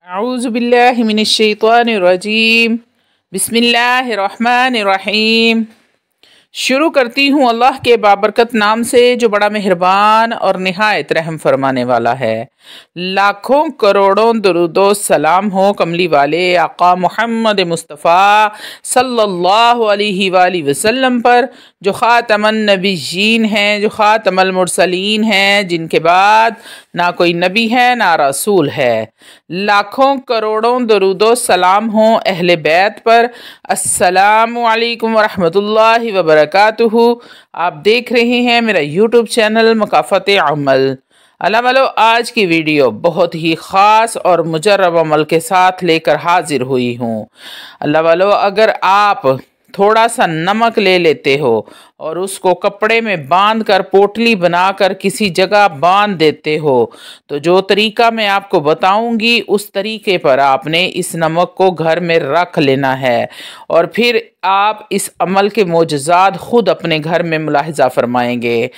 औज़ुबिल्लाहि मिनश्शैतानिर्रजीम बिस्मिल्लाहिर्रहमानिर्रहीम। शुरू करती हूँ अल्लाह के बाबरकत नाम से जो बड़ा मेहरबान और निहायत रहम फरमाने वाला है। लाखों करोड़ों दुरूदो सलाम हो कमली वाले आका मोहम्मद मुस्तफ़ा सल्लल्लाहु अलैहि वसल्लम पर, जो ख़ातमन नबीयीन हैं, जो ख़ातमुल मुरसलीन हैं, जिनके बाद ना कोई नबी है ना रसूल है। लाखों करोड़ों दरूदो सलाम हो अहले बैत पर। अस्सलामु अलैकुम वरहमतुल्लाहि वबरकातुहू। आप देख रहे हैं मेरा यूट्यूब चैनल मकाफ़त अमल। अल्लाह वालो, आज की वीडियो बहुत ही ख़ास और मुजर्रब अमल के साथ लेकर हाजिर हुई हूँ। अल्लाह वालो, अगर आप थोड़ा सा नमक ले लेते हो और उसको कपड़े में बांध कर पोटली बनाकर किसी जगह बांध देते हो, तो जो तरीका मैं आपको बताऊंगी उस तरीके पर आपने इस नमक को घर में रख लेना है और फिर आप इस अमल के मोजज़ात खुद अपने घर में मुलाहिज़ा फरमाएंगे।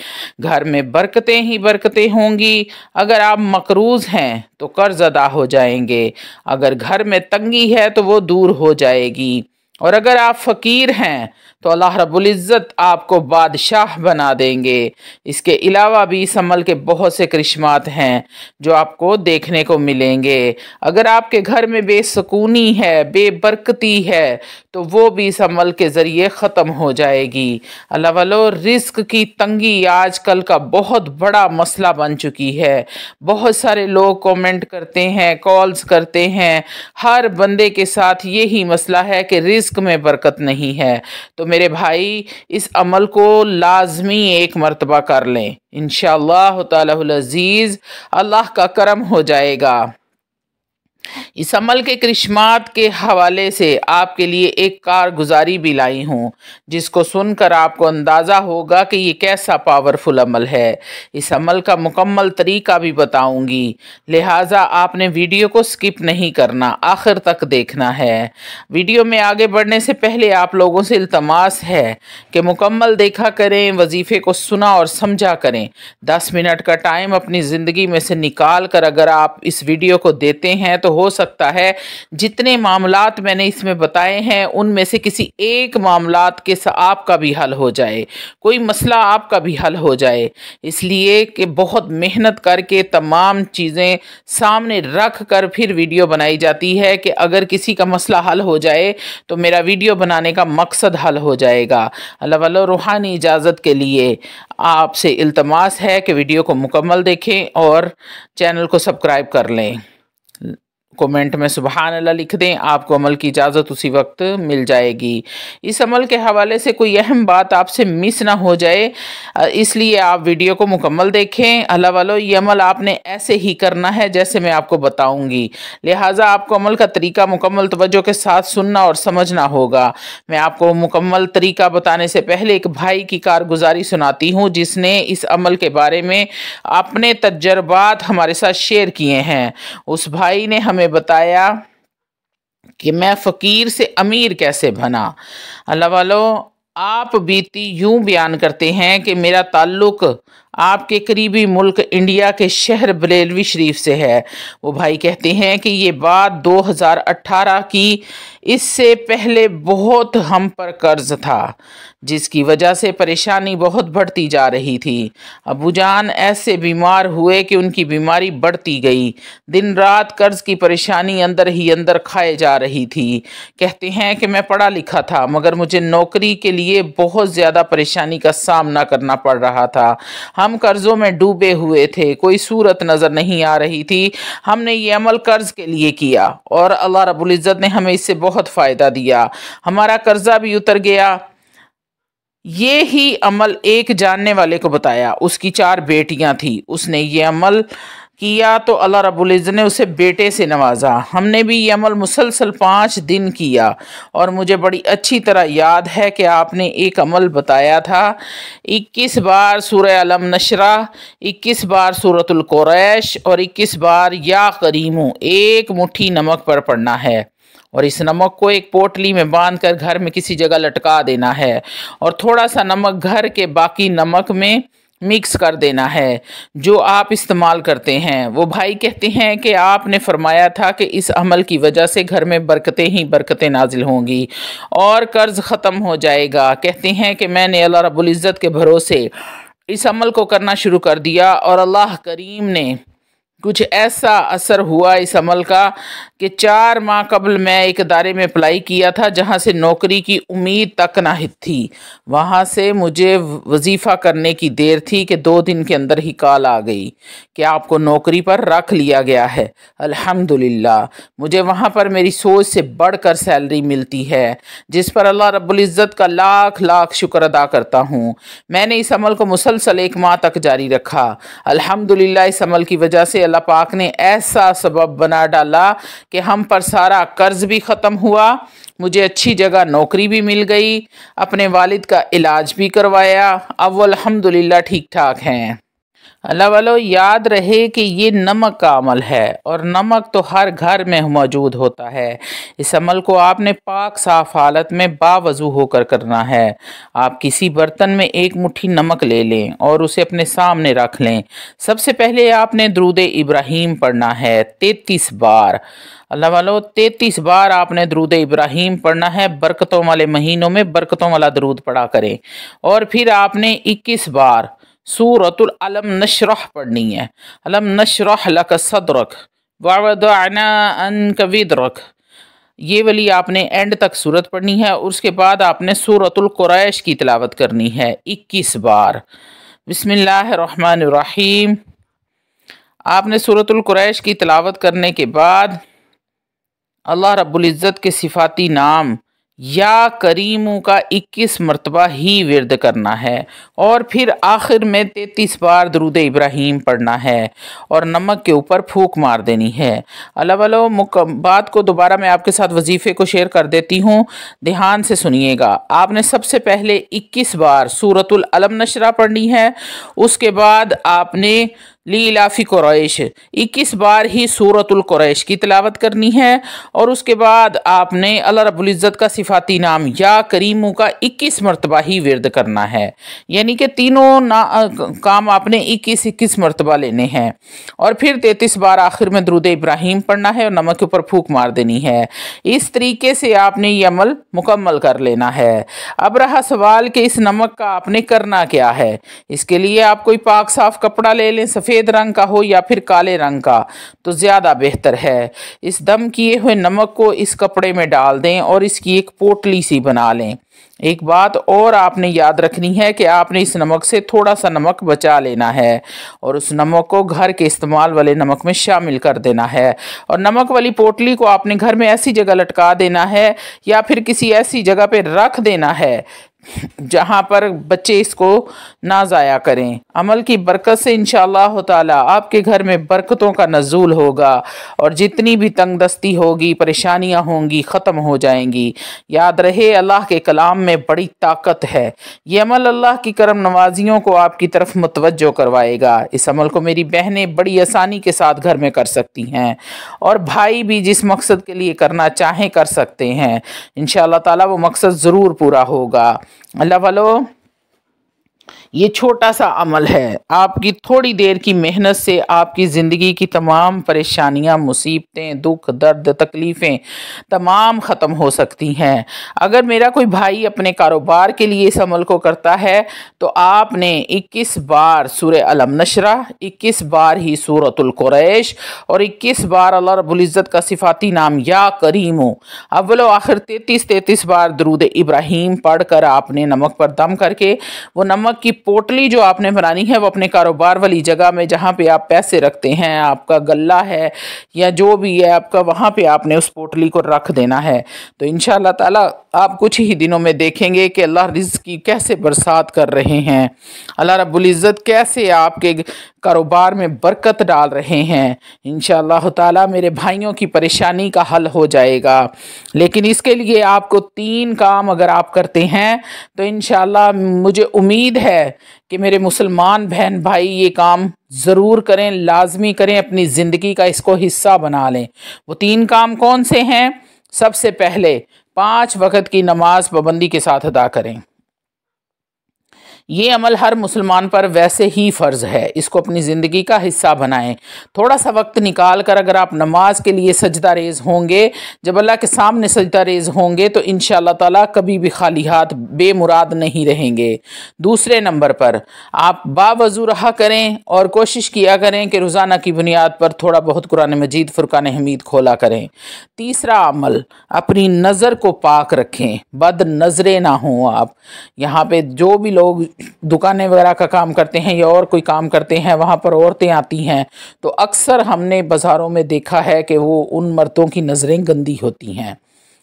घर में बरकतें ही बरकतें होंगी। अगर आप मकरूज़ हैं तो कर्ज अदा हो जाएंगे, अगर घर में तंगी है तो वो दूर हो जाएगी, और अगर आप फ़कीर हैं तो अल्लाह रब्बुल इज़्ज़त आपको बादशाह बना देंगे। इसके अलावा भी इस अमल के बहुत से करिश्मात हैं जो आपको देखने को मिलेंगे। अगर आपके घर में बेसुकूनी है, बेबरकती है, तो वो भी इस अमल के ज़रिए ख़त्म हो जाएगी। अल्लाह वालो, रिस्क की तंगी आजकल का बहुत बड़ा मसला बन चुकी है। बहुत सारे लोग कमेंट करते हैं, कॉल्स करते हैं, हर बंदे के साथ यही मसला है कि रिस्क में बरकत नहीं है। तो मेरे भाई, इस अमल को लाजमी एक मर्तबा कर लें, इंशाअल्लाह ताला अज़ीज़ अल्लाह का करम हो जाएगा। इस अमल के करिश्मात के हवाले से आपके लिए एक कारगुजारी भी लाई हूँ, जिसको सुनकर आपको अंदाज़ा होगा कि ये कैसा पावरफुल अमल है। इस अमल का मुकम्मल तरीका भी बताऊँगी, लिहाजा आपने वीडियो को स्किप नहीं करना, आखिर तक देखना है। वीडियो में आगे बढ़ने से पहले आप लोगों से इल्तमास है कि मुकम्मल देखा करें, वजीफ़े को सुना और समझा करें। 10 मिनट का टाइम अपनी ज़िंदगी में से निकाल कर अगर आप इस वीडियो को देते हैं तो हो सकता है जितने मामलात मैंने इसमें बताए हैं उनमें से किसी एक मामलात के आपका भी हल हो जाए, कोई मसला आपका भी हल हो जाए। इसलिए कि बहुत मेहनत करके तमाम चीज़ें सामने रख कर फिर वीडियो बनाई जाती है कि अगर किसी का मसला हल हो जाए तो मेरा वीडियो बनाने का मकसद हल हो जाएगा। अल्लाह वाला, रूहानी इजाज़त के लिए आपसे इल्तमास है कि वीडियो को मुकम्मल देखें और चैनल को सब्सक्राइब कर लें। कमेंट में सुबहान अल्लाह लिख दें, आपको अमल की इजाज़त उसी वक्त मिल जाएगी। इस अमल के हवाले से कोई अहम बात आपसे मिस ना हो जाए, इसलिए आप वीडियो को मुकम्मल देखें। अल्लाह वालों, ये अमल आपने ऐसे ही करना है जैसे मैं आपको बताऊंगी, लिहाजा आपको अमल का तरीका मुकम्मल तवज्जो के साथ सुनना और समझना होगा। मैं आपको मुकम्मल तरीका बताने से पहले एक भाई की कारगुजारी सुनाती हूँ, जिसने इस अमल के बारे में अपने तजर्बात हमारे साथ शेयर किए हैं। उस भाई ने हमें बताया कि मैं फ़कीर से अमीर कैसे बना। अल्लाह वालों, आप बीती यूं बयान करते हैं कि मेरा ताल्लुक़ आपके करीबी मुल्क इंडिया के शहर बरेलवी शरीफ से है। वो भाई कहते हैं कि ये बात 2018 की, इससे पहले बहुत हम पर कर्ज था जिसकी वजह से परेशानी बहुत बढ़ती जा रही थी। अबू जान ऐसे बीमार हुए कि उनकी बीमारी बढ़ती गई। दिन रात कर्ज की परेशानी अंदर ही अंदर खाए जा रही थी। कहते हैं कि मैं पढ़ा लिखा था मगर मुझे नौकरी के लिए बहुत ज़्यादा परेशानी का सामना करना पड़ रहा था। हम कर्ज़ों में डूबे हुए थे, कोई सूरत नज़र नहीं आ रही थी। हमने ये अमल कर्ज़ के लिए किया और अल्लाह रब्बुल इज़्ज़त ने हमें इससे बहुत फ़ायदा दिया, हमारा कर्ज़ा भी उतर गया। ये ही अमल एक जानने वाले को बताया, उसकी 4 बेटियां थी, उसने ये अमल किया तो अल्लाह रब्बुल इज़्ज़त ने उसे बेटे से नवाजा। हमने भी ये अमल मुसलसल 5 दिन किया और मुझे बड़ी अच्छी तरह याद है कि आपने एक अमल बताया था, 21 बार सूरह अलम नशरा, 21 बार सूरतुल कुरैश और 21 बार या करीमू एक मुट्ठी नमक पर पढ़ना है और इस नमक को एक पोटली में बांधकर घर में किसी जगह लटका देना है और थोड़ा सा नमक घर के बाकी नमक में मिक्स कर देना है जो आप इस्तेमाल करते हैं। वो भाई कहते हैं कि आपने फरमाया था कि इस अमल की वजह से घर में बरकतें ही बरकतें नाजिल होंगी और कर्ज ख़त्म हो जाएगा। कहते हैं कि मैंने अल्लाह रब्बुल इज़्ज़त के भरोसे इस अमल को करना शुरू कर दिया और अल्लाह करीम ने कुछ ऐसा असर हुआ इस अमल का कि 4 माह कबल मैं एक इदारे में अप्लाई किया था जहां से नौकरी की उम्मीद तक ना थी। वहां से मुझे वजीफ़ा करने की देर थी कि 2 दिन के अंदर ही कॉल आ गई कि आपको नौकरी पर रख लिया गया है। अल्हम्दुलिल्लाह, मुझे वहां पर मेरी सोच से बढ़कर सैलरी मिलती है, जिस पर अल्लाह रब्बुल इज़्ज़त का लाख लाख शुक्र अदा करता हूँ। मैंने इस अमल को मुसलसल 1 माह तक जारी रखा। अल्हम्दुलिल्लाह, इस अमल की वजह से अल्लाह पाक ने ऐसा सबब बना डाला कि हम पर सारा कर्ज भी ख़त्म हुआ, मुझे अच्छी जगह नौकरी भी मिल गई, अपने वालिद का इलाज भी करवाया। अब वो अल्हम्दुलिल्लाह ठीक ठाक हैं। अल्लाह वालों, याद रहे कि ये नमक का अमल है और नमक तो हर घर में मौजूद होता है। इस अमल को आपने पाक साफ हालत में बावजू होकर करना है। आप किसी बर्तन में 1 मुट्ठी नमक ले लें और उसे अपने सामने रख लें। सबसे पहले आपने दुरूद इब्राहीम पढ़ना है 33 बार। अल्लाह वालों, 33 बार आपने दुरूद इब्राहीम पढ़ना है। बरकतों वाले महीनों में बरकतों वाला दुरूद पढ़ा करें। और फिर आपने 21 बार सूरतुल अलम नशरह पढ़नी है। अलम नशरह लक सदरक ववदअना अन्क विदरक, ये वाली आपने एंड तक सूरत पढ़नी है। और उसके बाद आपने सूरतुल कुरैश की तिलावत करनी है 21 बार। बिस्मिल्लाहिर्रहमानिर्रहीम। आपने सूरतुल कुरैश की तिलावत करने के बाद अल्लाह रब्बुल इज़्ज़त के सिफाती नाम या करीमों का 21 मरतबा ही विर्द करना है। और फिर आखिर में 33 बार दुरूद इब्राहीम पढ़ना है और नमक के ऊपर फूंक मार देनी है। अल्लाह वालों, बात को दोबारा मैं आपके साथ वजीफ़े को शेयर कर देती हूँ, ध्यान से सुनिएगा। आपने सबसे पहले 21 बार सूरतुल अलम नशरा पढ़नी है। उसके बाद आपने लीलाफी कुरैश 21 बार ही सूरतुल कुरैश की तिलावत करनी है। और उसके बाद आपने अल्लाह रब्बुल इज़्ज़त का सिफाती नाम या करीमों का 21 मरतबा ही विर्द करना है। यानी कि तीनों काम आपने 21-21 मरतबा लेने हैं। और फिर 33 बार आखिर में दुरूद इब्राहीम पढ़ना है और नमक के ऊपर फूंक मार देनी है। इस तरीके से आपने ये अमल मुकम्मल कर लेना है। अब रहा सवाल कि इस नमक का आपने करना क्या है। इसके लिए आप कोई पाक साफ कपड़ा ले लें, सफ़ेद रंग का हो या फिर काले रंग का तो ज़्यादा बेहतर है। इस दम किए हुए नमक को इस कपड़े में डाल दें और इसकी एक पोटली सी बना लें। एक बात और आपने याद रखनी है कि आपने इस नमक से थोड़ा सा नमक बचा लेना है और उस नमक को घर के इस्तेमाल वाले नमक में शामिल कर देना है। और नमक वाली पोटली को आपने घर में ऐसी जगह लटका देना है या फिर किसी ऐसी जगह पे रख देना है जहाँ पर बच्चे इसको ना ज़ाया करें। अमल की बरकत से इंशाअल्लाह ताला आपके घर में बरकतों का नज़ूल होगा और जितनी भी तंगदस्ती होगी, परेशानियाँ होंगी, ख़त्म हो जाएंगी। याद रहे, अल्लाह के कलाम में बड़ी ताकत है। ये अमल अल्लाह की करम नवाजियों को आपकी तरफ मुतवज्जो करवाएगा। इस अमल को मेरी बहनें बड़ी आसानी के साथ घर में कर सकती हैं और भाई भी जिस मकसद के लिए करना चाहें कर सकते हैं। इंशाअल्लाह ताला वो मकसद ज़रूर पूरा होगा। अल्लाह वालों, ये छोटा सा अमल है। आपकी थोड़ी देर की मेहनत से आपकी ज़िंदगी की तमाम परेशानियां, मुसीबतें, दुख, दर्द, तकलीफ़ें तमाम ख़त्म हो सकती हैं। अगर मेरा कोई भाई अपने कारोबार के लिए इस अमल को करता है तो आपने 21 बार सूरह अलम नशरा, 21 बार ही सूरतुल कुरैश और 21 बार अल्लाह रब्बुल इज़्ज़त का सिफाती नाम या करीमो अव्वलो आखिर 33 बार दुरूद इब्राहीम पढ़ कर आपने नमक पर दम करके वो नमक की पोटली जो आपने बनानी है वो अपने कारोबार वाली जगह में, जहाँ पे आप पैसे रखते हैं, आपका गल्ला है या जो भी है आपका, वहाँ पे आपने उस पोटली को रख देना है। तो इंशाअल्लाह ताला आप कुछ ही दिनों में देखेंगे कि अल्लाह रिज़्क़ की कैसे बरसात कर रहे हैं, अल्लाह रब्बुल इज़्ज़त कैसे आपके कारोबार में बरकत डाल रहे हैं। इंशाअल्लाह ताला मेरे भाइयों की परेशानी का हल हो जाएगा। लेकिन इसके लिए आपको 3 काम अगर आप करते हैं तो इंशाअल्लाह मुझे उम्मीद है कि मेरे मुसलमान बहन भाई ये काम ज़रूर करें, लाजमी करें, अपनी ज़िंदगी का इसको हिस्सा बना लें। वो 3 काम कौन से हैं? सबसे पहले 5 वक्त की नमाज पाबंदी के साथ अदा करें। ये अमल हर मुसलमान पर वैसे ही फ़र्ज़ है, इसको अपनी ज़िंदगी का हिस्सा बनाएं। थोड़ा सा वक्त निकाल कर अगर आप नमाज के लिए सजदा रेज़ होंगे, जब अल्लाह के सामने सजदा रेज़ होंगे तो इंशाअल्लाह ताला कभी भी खाली हाथ बेमुराद नहीं रहेंगे। दूसरे नंबर पर आप बावज़ू रहा करें और कोशिश किया करें कि रोज़ाना की बुनियाद पर थोड़ा बहुत कुरान मजीद, फुरकान हमीद खोला करें। तीसरा अमल, अपनी नज़र को पाक रखें, बद नज़रें ना हों आप। यहाँ पे जो भी लोग दुकानें वगैरह का काम करते हैं या और कोई काम करते हैं, वहाँ पर औरतें आती हैं तो अक्सर हमने बाज़ारों में देखा है कि वो उन मर्दों की नज़रें गंदी होती हैं।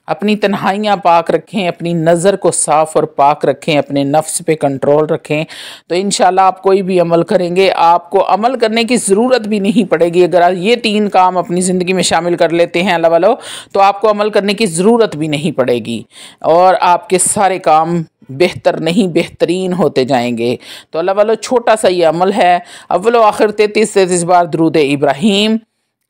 अपनी तन्हाइयाँ पाक रखें, अपनी नज़र को साफ़ और पाक रखें, अपने नफ्स पे कंट्रोल रखें, तो इंशाल्लाह आप कोई भी अमल करेंगे आपको अमल करने की ज़रूरत भी नहीं पड़ेगी। अगर आप ये 3 काम अपनी ज़िंदगी में शामिल कर लेते हैं अल्लाह वालों, तो आपको अमल करने की ज़रूरत भी नहीं पड़ेगी और आपके सारे काम बेहतर नहीं बेहतरीन होते जाएंगे। तो अल्लाह वालों, छोटा सा ये अमल है। अव्वल व आखिर 33 बार दुरूद इब्राहीम,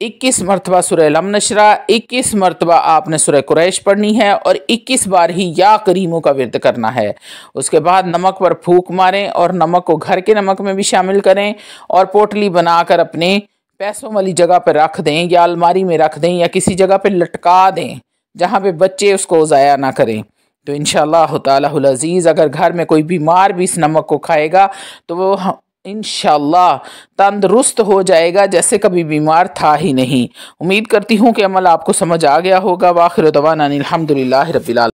21 मरतबा सूरह लम नशरा, 21 मरतबा आपने सूरह कुरैश पढ़नी है और 21 बार ही या करीमों का विर्द करना है। उसके बाद नमक पर फूंक मारें और नमक को घर के नमक में भी शामिल करें और पोटली बनाकर अपने पैसों वाली जगह पर रख दें या अलमारी में रख दें या किसी जगह पर लटका दें जहाँ पे बच्चे उसको ज़ाया ना करें। तो इंशाअल्लाह तालाहुल अज़ीज़ अगर घर में कोई बीमार भी इस नमक को खाएगा तो वो इंशाअल्लाह तंदुरुस्त हो जाएगा जैसे कभी बीमार था ही नहीं। उम्मीद करती हूँ कि अमल आपको समझ आ गया होगा। वाखिर दवाना अनिल हम्दुलिल्लाहि रब्बिल आलमीन।